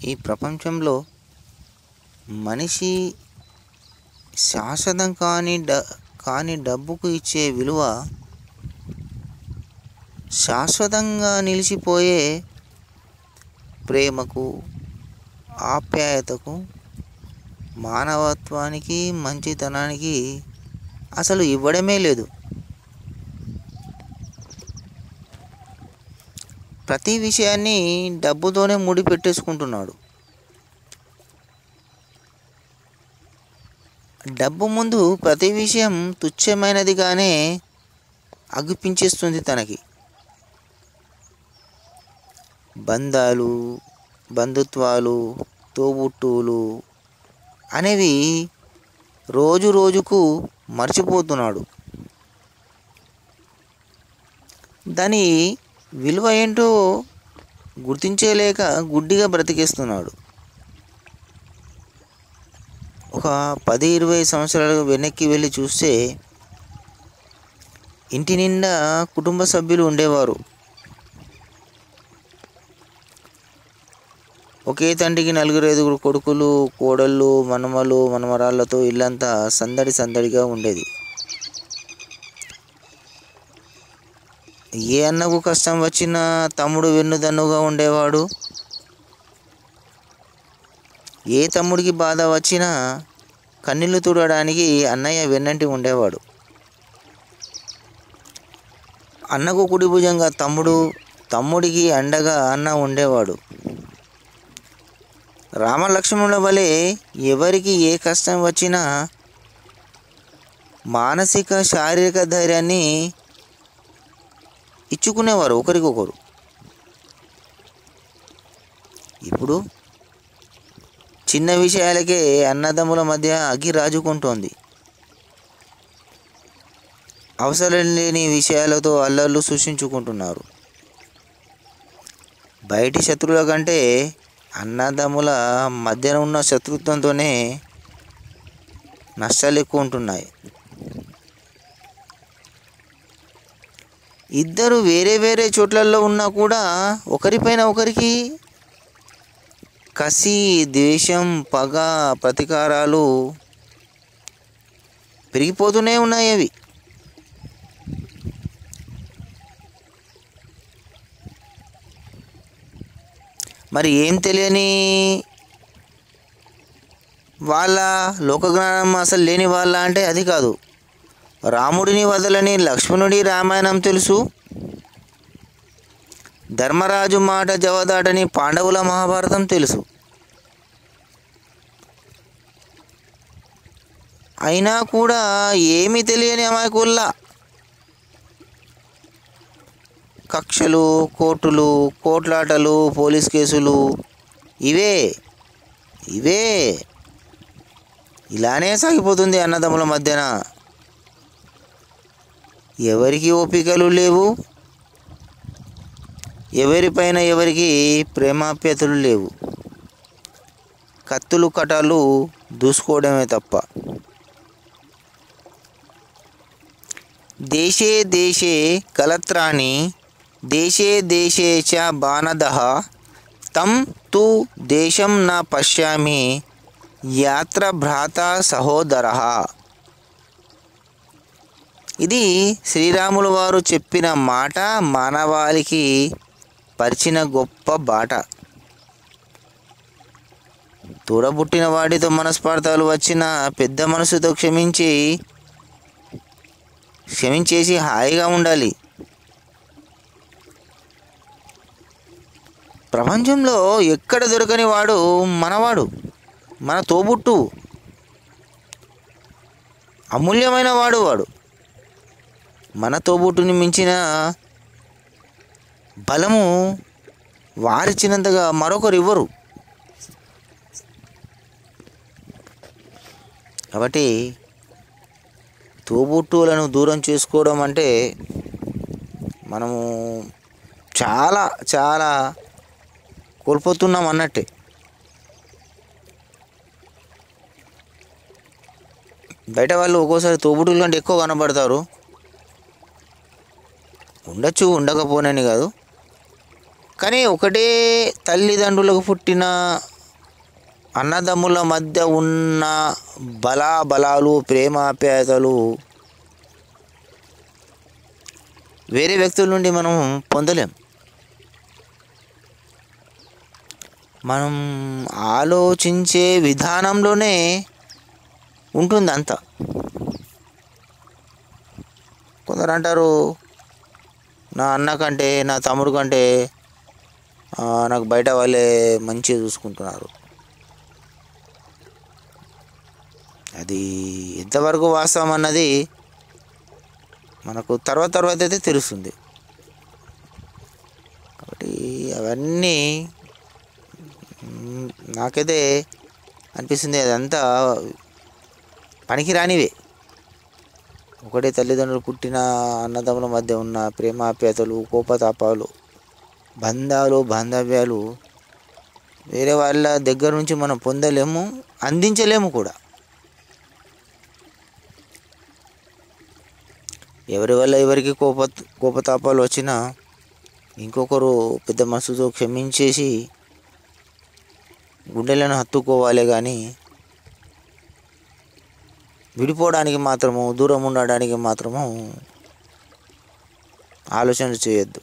ఈ ప్రపంచంలో మనిషి శాశ్వతం కాని డబ్బుకు ఇచ్చే విలువ శాశ్వతంగా నిలిచిపోయే ప్రేమకు, ఆప్యాయతకు, మానవత్వానికి, మంచితనానికి అసలు ఇవ్వడమే లేదు. ప్రతి విషయాన్ని డబ్బుతోనే ముడిపెట్టేసుకుంటున్నాడు. డబ్బు ముందు ప్రతి విషయం తుచ్చమైనదిగానే అగుపించేస్తుంది తనకి. బంధాలు, బంధుత్వాలు, తోబుట్టువులు అనేవి రోజు రోజుకు మర్చిపోతున్నాడు. దాని విలువ ఏంటో గుర్తించలేక గుడ్డిగా బ్రతికేస్తున్నాడు. ఒక 10-20 సంవత్సరాలు వెనక్కి వెళ్ళి చూస్తే ఇంటి నిండా కుటుంబ సభ్యులు ఉండేవారు. ఒకే తండ్రికి 4-5 కొడుకులు, కోడళ్ళు, మనమలు, మనమరాళ్ళతో ఇల్లంతా సందడిగా ఉండేది. ఏ అన్నకు కష్టం వచ్చినా తమ్ముడు వెన్నుదన్నుగా ఉండేవాడు. ఏ తమ్ముడికి బాధ వచ్చినా కన్నీళ్లు తుడవడానికి అన్నయ్య వెన్నంటి ఉండేవాడు. అన్నకు కుడి భుజంగా తమ్ముడు, తమ్ముడికి అండగా అన్న ఉండేవాడు. రామలక్ష్మణుల వలె ఎవరికి ఏ కష్టం వచ్చినా మానసిక, శారీరక ధైర్యాన్ని ఇచ్చుకునేవారు ఒకరికొకరు. ఇప్పుడు చిన్న విషయాలకే అన్నదమ్ముల మధ్య అగ్గి రాజుకుంటోంది. అవసరం లేని విషయాలతో అల్లర్లు సృష్టించుకుంటున్నారు. బయటి శత్రువుల కంటే అన్నదమ్ముల మధ్యన ఉన్న శత్రుత్వంతోనే నష్టాలు ఎక్కువ ఉంటున్నాయి. ఇద్దరు వేరే వేరే చోట్లలో ఉన్నా కూడా ఒకరిపైన ఒకరికి కసి, ద్వేషం, పగ, ప్రతీకారాలు పెరిగిపోతూనే ఉన్నాయి. అవి మరి ఏం తెలియని వాళ్ళ, లోకజ్ఞానం అసలు లేని వాళ్ళ అంటే అది కాదు. రాముడిని వదలని లక్ష్మణుడి రామాయణం తెలుసు, ధర్మరాజు మాట జవదాటని పాండవుల మహాభారతం తెలుసు. అయినా కూడా ఏమీ తెలియని అమాయకుల్లా కక్షలు, కోర్టులు, కోట్లాటలు, పోలీస్ కేసులు ఇవే ఇలానే సాగిపోతుంది అన్నదమ్ముల మధ్యన. ఎవరికి ఓపికలు లేవు, ఎవరిపైన ఎవరికి ప్రేమాప్యతలు లేవు. కత్తులు, కటాలు దూసుకోవడమే తప్ప. దేశే దేశే కలత్రాణి, దేశే దేశే చ బాణదః, తం తు దేశం న పశ్యామి, యాత్ర భ్రాత సహోదరః. ఇది శ్రీరాములు వారు చెప్పిన మాట, మానవాళికి పరిచిన గొప్ప బాట. తోడబుట్టిన వాడితో మనస్పార్థాలు వచ్చిన పెద్ద మనసుతో క్షమించేసి హాయిగా ఉండాలి. ప్రపంచంలో ఎక్కడ దొరకని వాడు మనవాడు, మన తోబుట్టు, అమూల్యమైన వాడు. మన తోబుట్టుని మించిన బలము వారిచ్చినంతగా మరొకరు ఇవ్వరు. కాబట్టి తోబుట్టువులను దూరం చేసుకోవడం అంటే మనము చాలా చాలా కోల్పోతున్నాం అన్నట్టే. బయట వాళ్ళు ఒక్కోసారి తోబుట్టువుల కంటే ఎక్కువ కనబడతారు. ఉండొచ్చు, ఉండకపోనని కాదు, కానీ ఒకటే తల్లిదండ్రులకు పుట్టిన అన్నదమ్ముల మధ్య ఉన్న బలాబలాలు ప్రేమాప్యాయతలు వేరే వ్యక్తుల నుండి మనం పొందలేం. మనం ఆలోచించే విధానంలోనే ఉంటుంది అంతా. కొందరు అంటారు, నా అన్న కంటే నా తమ్ముడు కంటే నాకు బయట వాళ్ళే మంచిగా చూసుకుంటున్నారు. అది ఎంతవరకు వాస్తవం అన్నది మనకు తర్వాత అయితే తెలుస్తుంది. కాబట్టి అవన్నీ నాకైతే అనిపిస్తుంది అదంతా పనికిరానివే. ఒకటే తల్లిదండ్రులు పుట్టిన అన్నదమ్ముల మధ్య ఉన్న ప్రేమాప్యాయతలు, కోపతాపాలు, బాంధవ్యాలు వేరే వాళ్ళ దగ్గర నుంచి మనం పొందలేము, అందించలేము కూడా. ఎవరి వల్ల ఎవరికి కోపతాపాలు వచ్చినా ఇంకొకరు పెద్ద మనసుతో క్షమించేసి గుండెలను హత్తుకోవాలి, కానీ విడిపోవడానికి మాత్రము, దూరం ఉండడానికి మాత్రము ఆలోచన చేయొద్దు.